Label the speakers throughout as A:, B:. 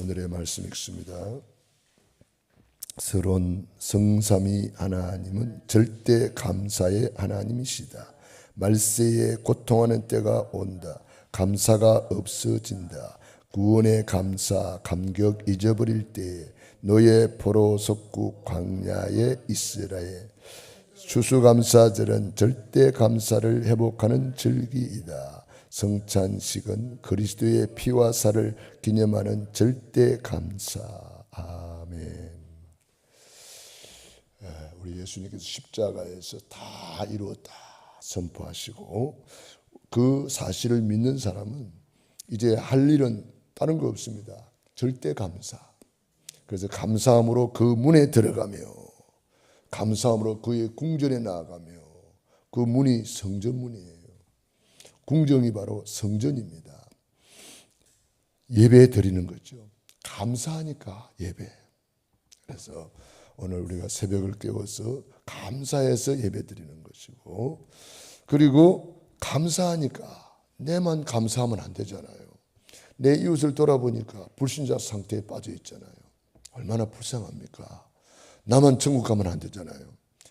A: 오늘의 말씀 읽습니다. 서론 성삼위 하나님은 절대 감사의 하나님이시다. 말세에 고통하는 때가 온다. 감사가 없어진다. 구원의 감사, 감격 잊어버릴 때에 노예 포로 속국 광야의 이스라엘 추수감사절은 절대 감사를 회복하는 절기이다. 성찬식은 그리스도의 피와 살을 기념하는 절대 감사. 아멘. 우리 예수님께서 십자가에서 다 이루었다 선포하시고 그 사실을 믿는 사람은 이제 할 일은 다른 거 없습니다. 절대 감사. 그래서 감사함으로 그 문에 들어가며 감사함으로 그의 궁전에 나아가며 그 문이 성전문이에요. 궁정이 바로 성전입니다. 예배 드리는 거죠. 감사하니까 예배. 그래서 오늘 우리가 새벽을 깨워서 감사해서 예배 드리는 것이고, 그리고 감사하니까 내만 감사하면 안 되잖아요. 내 이웃을 돌아보니까 불신자 상태에 빠져 있잖아요. 얼마나 불쌍합니까? 나만 천국 가면 안 되잖아요.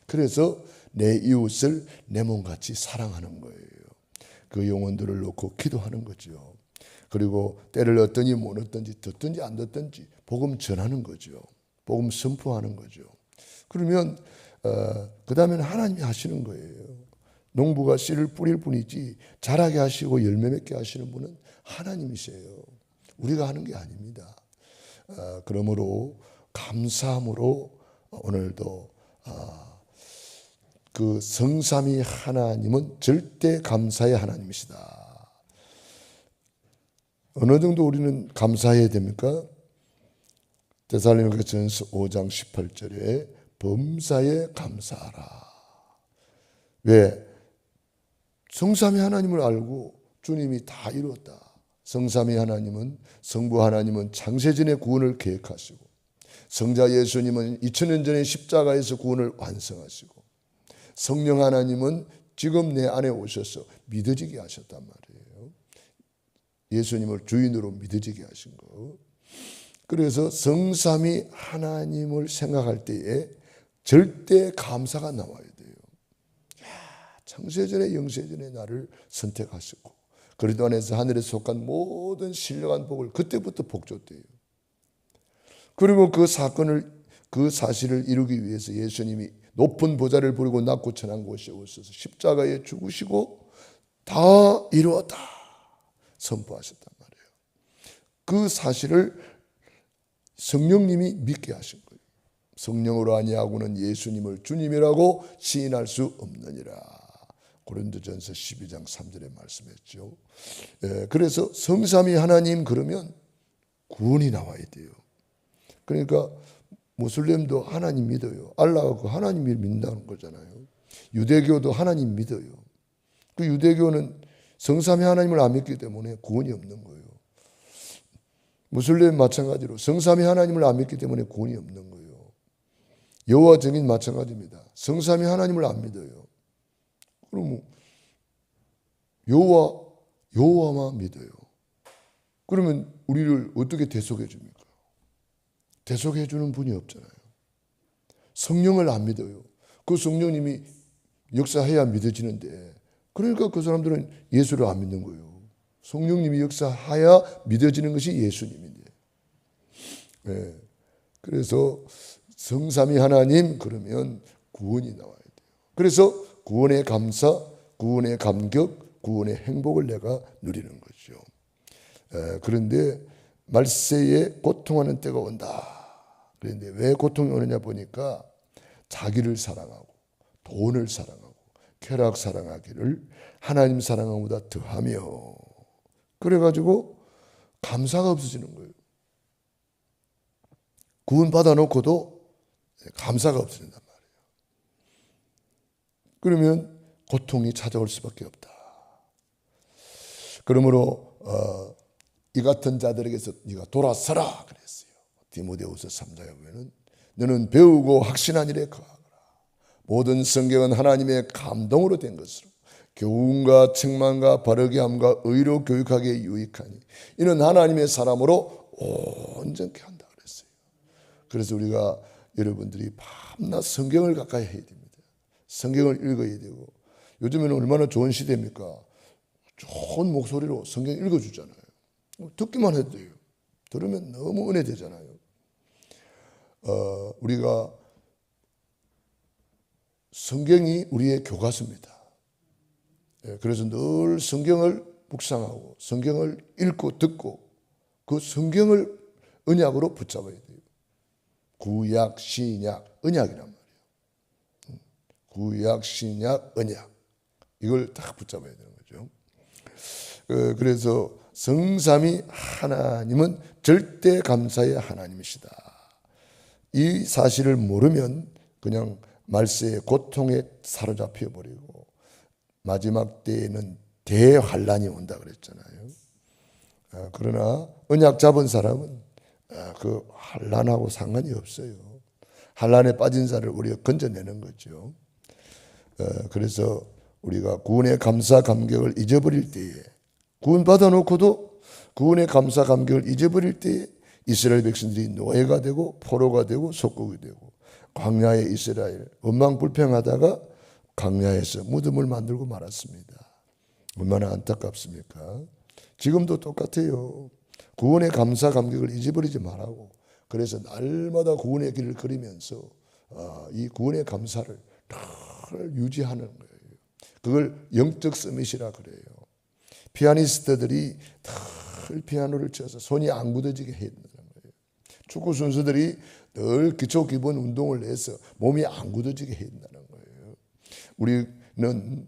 A: 그래서 내 이웃을 내 몸같이 사랑하는 거예요. 그 영혼들을 놓고 기도하는 거죠. 그리고 때를 얻든지 못 얻든지 듣든지 안 듣든지 복음 전하는 거죠. 복음 선포하는 거죠. 그러면 그 다음에는 하나님이 하시는 거예요. 농부가 씨를 뿌릴 뿐이지 자라게 하시고 열매 맺게 하시는 분은 하나님이세요. 우리가 하는 게 아닙니다. 그러므로 감사함으로 오늘도 그 성삼위 하나님은 절대 감사의 하나님이시다. 어느 정도 우리는 감사해야 됩니까? 데살로니가전서 5장 18절에 범사에 감사하라. 왜? 성삼위 하나님을 알고 주님이 다 이루었다. 성삼위 하나님은, 성부 하나님은 창세전에 구원을 계획하시고 성자 예수님은 2000년 전에 십자가에서 구원을 완성하시고 성령 하나님은 지금 내 안에 오셔서 믿어지게 하셨단 말이에요. 예수님을 주인으로 믿어지게 하신 거. 그래서 성삼위 하나님을 생각할 때에 절대 감사가 나와야 돼요. 창세전에 영세전에 나를 선택하셨고 그리스도 안에서 하늘에 속한 모든 신령한 복을 그때부터 복 줬대요. 그리고 그 사실을 이루기 위해서 예수님이 높은 보좌를 부리고 낮고 천한 곳에 오셔서 십자가에 죽으시고 다 이루었다 선포하셨단 말이에요. 그 사실을 성령님이 믿게 하신 거예요. 성령으로 아니하고는 예수님을 주님이라고 시인할 수 없느니라. 고린도전서 12장 3절에 말씀했죠. 그래서 성삼위 하나님 그러면 구원이 나와야 돼요. 그러니까 무슬림도 하나님 믿어요. 알라하고 하나님을 믿는다는 거잖아요. 유대교도 하나님 믿어요. 그 유대교는 성삼위 하나님을 안 믿기 때문에 구원이 없는 거예요. 무슬림 마찬가지로 성삼위 하나님을 안 믿기 때문에 구원이 없는 거예요. 여호와 증인 마찬가지입니다. 성삼위 하나님을 안 믿어요. 그럼 여호와만 믿어요. 그러면 우리를 어떻게 대속해 줍니까? 대속해 주는 분이 없잖아요. 성령을 안 믿어요. 그 성령님이 역사해야 믿어지는데, 그러니까 그 사람들은 예수를 안 믿는 거예요. 성령님이 역사해야 믿어지는 것이 예수님인데. 네. 그래서 성삼위 하나님 그러면 구원이 나와야 돼요. 그래서 구원의 감사, 구원의 감격, 구원의 행복을 내가 누리는 거죠. 그런데 말세에 고통하는 때가 온다. 그런데 왜 고통이 오느냐 보니까 자기를 사랑하고 돈을 사랑하고 쾌락 사랑하기를 하나님 사랑함보다 더하며, 그래가지고 감사가 없어지는 거예요. 구원 받아놓고도 감사가 없어진단 말이에요. 그러면 고통이 찾아올 수밖에 없다. 그러므로 이 같은 자들에게서 네가 돌아서라 그랬어요. 디모데후서 3장에 보면은 너는 배우고 확신한 일에 거하거라. 모든 성경은 하나님의 감동으로 된 것으로 교훈과 책망과 바르게 함과 의로 교육하기에 유익하니 이는 하나님의 사람으로 온전케 한다 그랬어요. 그래서 우리가 여러분들이 밤낮 성경을 가까이 해야 됩니다. 성경을 읽어야 되고, 요즘에는 얼마나 좋은 시대입니까? 좋은 목소리로 성경 읽어주잖아요. 듣기만 해도 돼요. 들으면 너무 은혜 되잖아요. 우리가 성경이 우리의 교과서입니다. 그래서 늘 성경을 묵상하고 성경을 읽고 듣고 그 성경을 언약으로 붙잡아야 돼요. 구약, 신약, 언약이란 말이에요. 구약, 신약, 언약. 이걸 딱 붙잡아야 되는 거죠. 그래서 성삼위 하나님은 절대 감사의 하나님이시다. 이 사실을 모르면 그냥 말세의 고통에 사로잡혀 버리고 마지막 때에는 대환란이 온다 그랬잖아요. 그러나 언약 잡은 사람은 그 환란하고 상관이 없어요. 환란에 빠진 자를 우리가 건져내는 거죠. 그래서 우리가 구원의 감사 감격을 잊어버릴 때에, 구원 받아놓고도 구원의 감사 감격을 잊어버릴 때에 이스라엘 백성들이 노예가 되고 포로가 되고 속국이 되고, 광야의 이스라엘 원망불평하다가 광야에서 무덤을 만들고 말았습니다. 얼마나 안타깝습니까? 지금도 똑같아요. 구원의 감사 감격을 잊어버리지 말라고. 그래서 날마다 구원의 길을 걸으면서 이 구원의 감사를 늘 유지하는 거예요. 그걸 영적 서밋이라 그래요. 피아니스트들이 늘 피아노를 쳐서 손이 안 굳어지게 해야 된다는 거예요. 축구 선수들이 늘 기초 기본 운동을 해서 몸이 안 굳어지게 해야 된다는 거예요. 우리는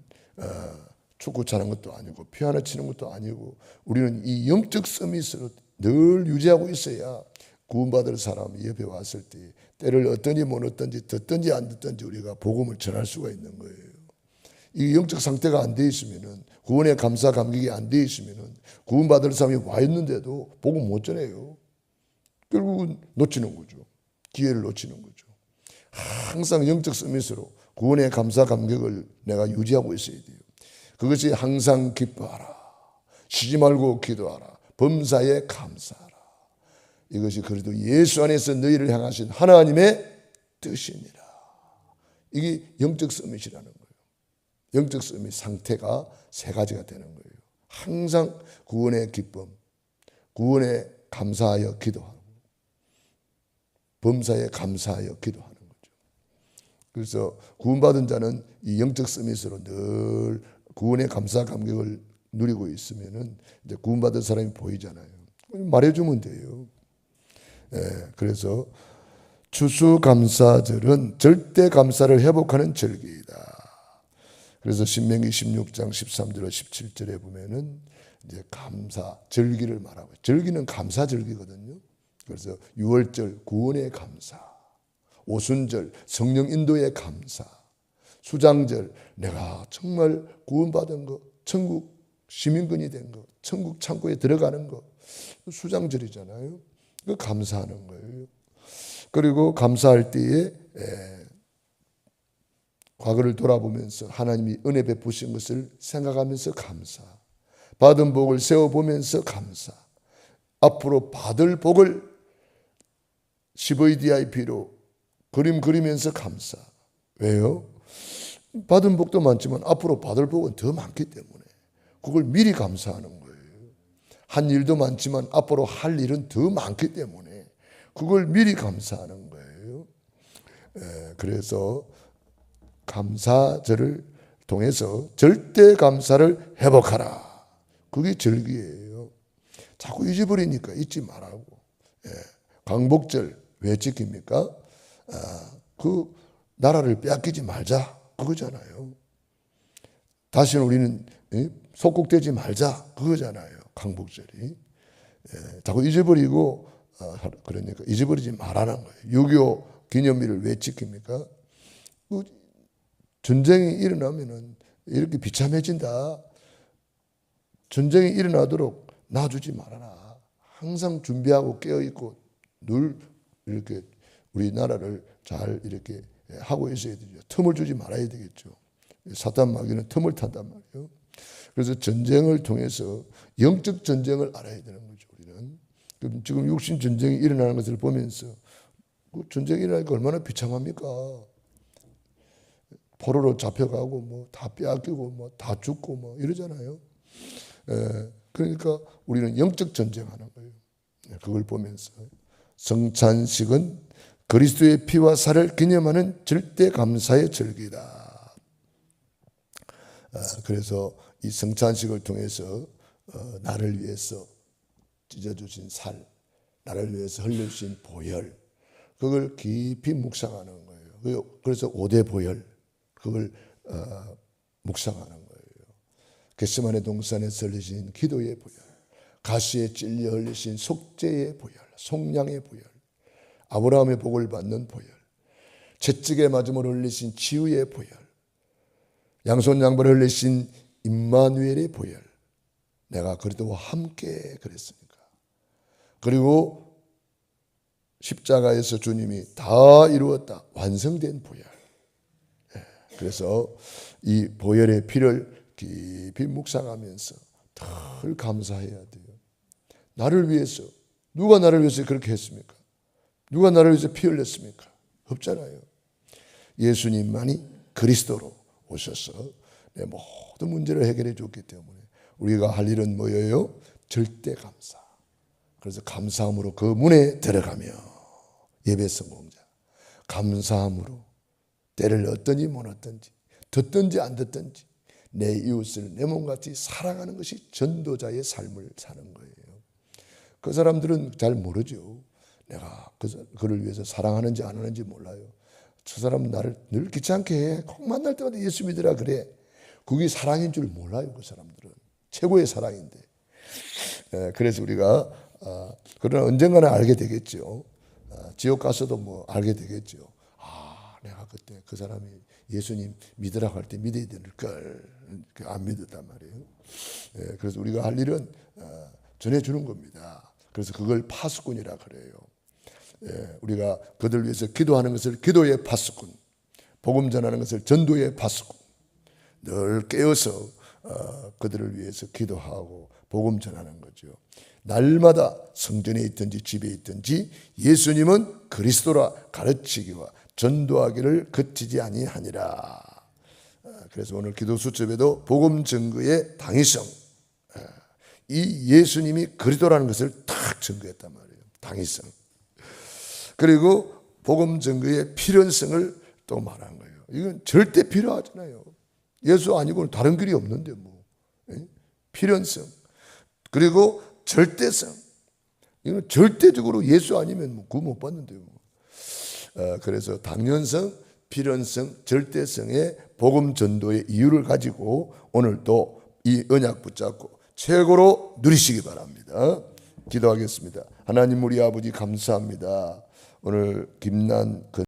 A: 축구 차는 것도 아니고 피아노 치는 것도 아니고, 우리는 이 영적 서밋으로 늘 유지하고 있어야 구원받을 사람이 옆에 왔을 때 때를 얻든지 못 얻든지 듣든지 안 듣든지 우리가 복음을 전할 수가 있는 거예요. 이 영적 상태가 안 돼 있으면은, 구원의 감사 감격이 안 돼 있으면은 구원받을 사람이 와 있는데도 복음 못 전해요. 결국은 놓치는 거죠. 기회를 놓치는 거죠. 항상 영적 서밋으로 구원의 감사 감격을 내가 유지하고 있어야 돼요. 그것이 항상 기뻐하라, 쉬지 말고 기도하라, 범사에 감사하라. 이것이 그래도 예수 안에서 너희를 향하신 하나님의 뜻이니라. 이게 영적 서밋이라는 거예요. 영적 서밋 상태가 세 가지가 되는 거예요. 항상 구원의 기쁨, 구원에 감사하여 기도하고, 범사에 감사하여 기도하는 거죠. 그래서 구원받은 자는 이 영적 서밋으로 늘 구원의 감사 감격을 누리고 있으면은 이제 구원받은 사람이 보이잖아요. 말해주면 돼요. 그래서 추수감사절은 절대 감사를 회복하는 절기이다. 그래서 신명기 16장 13절과 17절에 보면은 이제 감사 절기를 말하고, 절기는 감사 절기거든요. 그래서 유월절 구원의 감사, 오순절 성령 인도의 감사, 수장절 내가 정말 구원받은 거, 천국 시민권이 된 거, 천국 창고에 들어가는 거, 수장절이잖아요. 그 감사하는 거예요. 그리고 감사할 때에 과거를 돌아보면서 하나님이 은혜 베푸신 것을 생각하면서 감사, 받은 복을 세워보면서 감사, 앞으로 받을 복을 CVDIP로 그림 그리면서 감사. 왜요? 받은 복도 많지만 앞으로 받을 복은 더 많기 때문에 그걸 미리 감사하는 거예요. 한 일도 많지만 앞으로 할 일은 더 많기 때문에 그걸 미리 감사하는 거예요. 그래서 감사절을 통해서 절대 감사를 회복하라. 그게 절기예요. 자꾸 잊어버리니까 잊지 말라고. 광복절 왜 지킵니까? 그 나라를 빼앗기지 말자 그거잖아요. 다시는 우리는 속국되지 말자 그거잖아요. 광복절이. 자꾸 잊어버리고 그러니까 잊어버리지 말라는 거예요. 6.25 기념일을 왜 지킵니까? 전쟁이 일어나면은 이렇게 비참해진다. 전쟁이 일어나도록 놔주지 말아라. 항상 준비하고 깨어있고 늘 이렇게 우리나라를 잘 이렇게 하고 있어야 되죠. 틈을 주지 말아야 되겠죠. 사단 마귀는 틈을 탄단 말이에요. 그래서 전쟁을 통해서 영적 전쟁을 알아야 되는 거죠. 우리는 지금 육신 전쟁이 일어나는 것을 보면서 전쟁이 일어나니까 얼마나 비참합니까? 포로로 잡혀가고 뭐 다 빼앗기고 뭐 다 죽고 뭐 이러잖아요. 그러니까 우리는 영적 전쟁하는 거예요. 그걸 보면서 성찬식은 그리스도의 피와 살을 기념하는 절대 감사의 절기다. 그래서 이 성찬식을 통해서 나를 위해서 찢어주신 살, 나를 위해서 흘려주신 보혈, 그걸 깊이 묵상하는 거예요. 그래서 5대 보혈, 그걸 묵상하는 거예요. 겟세마네 동산에서 흘리신 기도의 보혈, 가시에 찔려 흘리신 속죄의 보혈, 속량의 보혈, 아브라함의 복을 받는 보혈, 채찍에 맞음으로 흘리신 치유의 보혈, 양손 양발을 흘리신 임마누엘의 보혈, 내가 그리스도와 함께 그랬으니까. 그리고 십자가에서 주님이 다 이루었다, 완성된 보혈. 그래서 이 보혈의 피를 깊이 묵상하면서 늘 감사해야 돼요. 나를 위해서, 누가 나를 위해서 그렇게 했습니까? 누가 나를 위해서 피 흘렸습니까? 없잖아요. 예수님만이 그리스도로 오셔서 내 모든 문제를 해결해 줬기 때문에 우리가 할 일은 뭐예요? 절대 감사. 그래서 감사함으로 그 문에 들어가며 예배 성공자, 감사함으로 때를 얻든지 못 얻든지, 듣든지 안 듣든지 내 이웃을 내 몸같이 사랑하는 것이 전도자의 삶을 사는 거예요. 그 사람들은 잘 모르죠. 내가 그를 위해서 사랑하는지 안 하는지 몰라요. 저 사람은 나를 늘 귀찮게 해. 꼭 만날 때마다 예수 믿으라 그래. 그게 사랑인 줄 몰라요. 그 사람들은 최고의 사랑인데. 그래서 우리가 그러나 언젠가는 알게 되겠죠. 지옥 가서도 뭐 알게 되겠죠. 내가 그때 그 사람이 예수님 믿으라고 할 때 믿어야 될 걸 안 믿었단 말이에요. 그래서 우리가 할 일은 전해주는 겁니다. 그래서 그걸 파수꾼이라 그래요. 우리가 그들 위해서 기도하는 것을 기도의 파수꾼, 복음 전하는 것을 전도의 파수꾼, 늘 깨어서 그들을 위해서 기도하고 복음 전하는 거죠. 날마다 성전에 있든지 집에 있든지 예수님은 그리스도라 가르치기와 전도하기를 그치지 아니하니라. 그래서 오늘 기도 수첩에도 복음 증거의 당위성, 이 예수님이 그리스도라는 것을 탁 증거했단 말이에요. 당위성. 그리고 복음 증거의 필연성을 또 말한 거예요. 이건 절대 필요하잖아요. 예수 아니고는 다른 길이 없는데 뭐. 필연성. 그리고 절대성. 이건 절대적으로 예수 아니면 뭐 구원 못 받는데요. 그래서 당연성, 필연성, 절대성의 복음 전도의 이유를 가지고 오늘 또 이 언약 붙잡고 최고로 누리시기 바랍니다. 기도하겠습니다. 하나님 우리 아버지 감사합니다. 오늘 김난